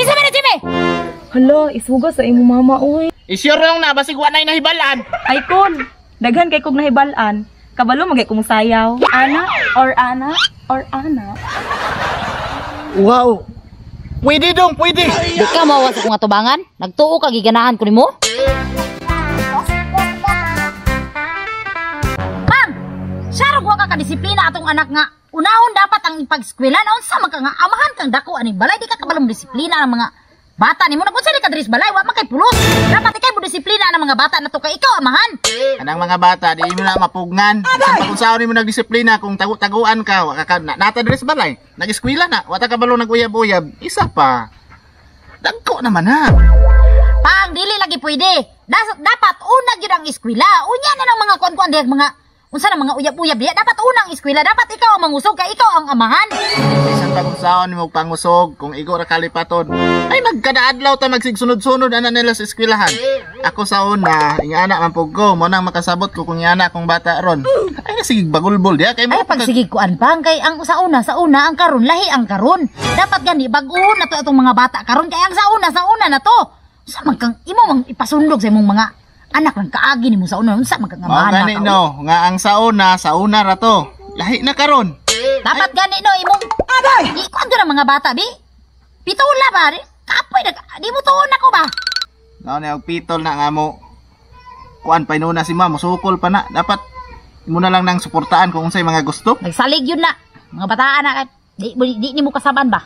Kinsa man na Jimmy? Hala, isuga sa imo mama uy. Isure lang na basig wa nay nahibalan. Ay kon, daghan kay kog nahibalan. Kabalo magay kong sayaw. Ana or ana or ana. Wow. Pwede dong, pwede. Di ka mawas akong atubangan? Nagtuo ka giganahan ko nimo? Ma'am, sarog wa ka kadisiplina atong anak nga. Unahon dapat ang ipag-eskwela na unsa man ka nga amahan kang dako aning balay di ka kabalong disiplina ng mga bata nimo. Nagunsa di ka diri sa balay wa man kay pulos. Dapat ikay mo disiplina ng mga bata na to kay ikaw amahan. Anang mga bata, di mo na mapugnan. Sa pag-unsaon mo nagdisiplina kung taguan ka, wa ka nata diri sa balay. Nag-eskwela na, wa ta kabalo nag-uyab-uyab. Isa pa. Dagko naman ha. Pang dili lagi pwede. Dapat unag yun ang eskwela. Unya na ng mga kuan-kuan diha mga unsa na mga uyab-uyab diha. Dapat unang eskwela. Dapat ikaw ang mangusog kay ikaw ang amahan. Isang pag-unsaon mo pangusog kung igo ra kalipaton. Ay magkadaadlaw ta magsigsunod-sunod ana nila sa eskwelahan. Ako sa una, ingana man pug ko, mo nang makasabot ko kung ingana akong bata ron. Ay sige bagulbol diha kay mo. Ay pagsigig kuan pang kay ang sa una ang karon lahi ang karon. Dapat gani bag-o na to atong mga bata karon kay ang sa una na to. Sa man kang imo mang ipasundog sa imong mga anak lang kaagi nimo sa una unsa man kang amahan gani no, nga ang sa una ra to. Lahi na karon. Dapat gani no imong aday. Ikuan do ng mga bata bi. Pitula ba? Kapoy na di mo tuon ako ba? Now na og pitol na nga mo. Kuan pa inuna si mama, sukol pa na. Dapat mo na lang nang suportaan kung unsay mga gusto. Nagsalig yun na. Mga bataan na di nimo kasaban ba?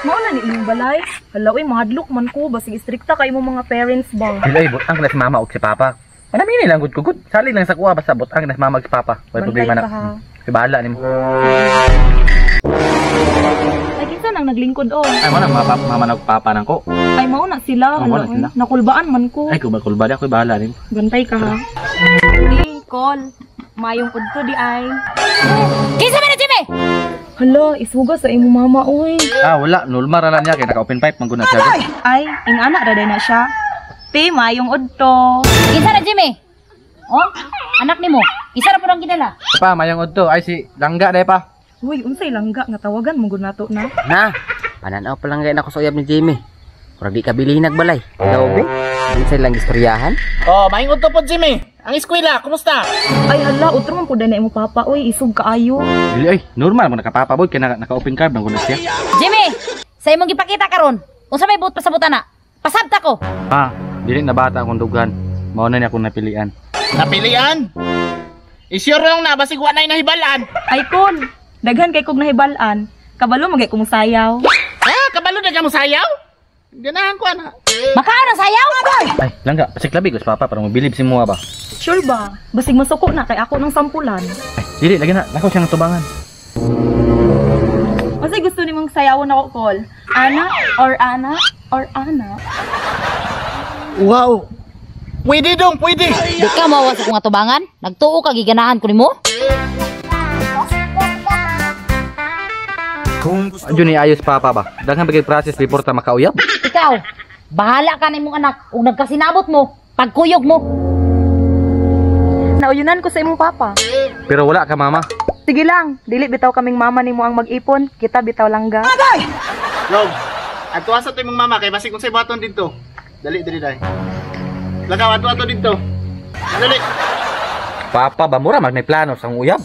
Mao na ni imong balay. Hala uy, mahadlok man ko basig istrikta kay imong mga parents ba. Dilay butang na si mama ug si papa. Manami ni lang gud kugud. Sali lang sa kuha basta butang na si mama ug si papa. Wala problema na. Si bahala nimo. Ay kinsa nang naglingkod on? Ay mo na mama nag papa nang ko. Ay mao na sila. Mao na sila. Nakulbaan man ko. Ay kulba ako bahala nimo. Bantay ka ha. Di call. Mayong udto di ay. Kinsa man na Jimmy? Hala, isuga sa imo mama uy. Wala, normal ra lang niya kay naka-open pipe man gud na siya. Ay, ing anak ra na siya. Ti mayong udto. Kinsa na Jimmy? Oh, anak nimo. Isa ra po nang ginala. Pa mayang udto ay si Langga day pa. Uy, unsay langga nga tawagan mo gud nato na. Na, pananaw pa lang gaya na ko sa uyab ni Jimmy. Murag di ka bilhin nagbalay. Ikaw be? Unsay lang istoryahan? Oh, maingod to po Jimmy. Ang eskwela, kumusta? Ay hala, utro man pud na imo papa uy, isog kaayo. Dili ay, normal mo nakapapa boy kay naka-open card man gud na siya. Jimmy, sa imong gipakita karon, unsa may buot pasabutan na? Pasabta ko. Dili na bata akong dughan. Mao na niya akong napilian. Napilian? Isure lang na basig wa nay nahibalan. Ay kon, daghan kay kog nahibalan. Kabalo magay kong sayaw. Kabalo na ka mo sayaw? Ganahan ko ana. Makaon ang sayaw? Ay, Langga, pasiklabi ko sa papa para mo bilib si mo ba. Sure ba? Basig masuko na kay ako ng sampulan. Ay, dili lagi na nako siyang tubangan. Kasi gusto nimong sayawon ako call. Ana or ana or ana. Wow. Pwede dong, pwede. Di ka mawas akong atubangan? Nagtuo ka giganahan ko nimo? Adyo ni ayos papa ba? Daghan bagay process before ta makauyab. Ikaw, bahala ka na imong anak. Kung nagkasinabot mo, pagkuyog mo. Nauyunan ko sa imong papa. Pero wala ka mama. Sige lang, dili bitaw kaming mama nimo ang mag-ipon, kita bitaw langga. Log, ato sa imong mama kay basig unsay baton dito. Dali dali. Lakaw ato dito. Dali. Papa ba mura mag may plano sang uyab?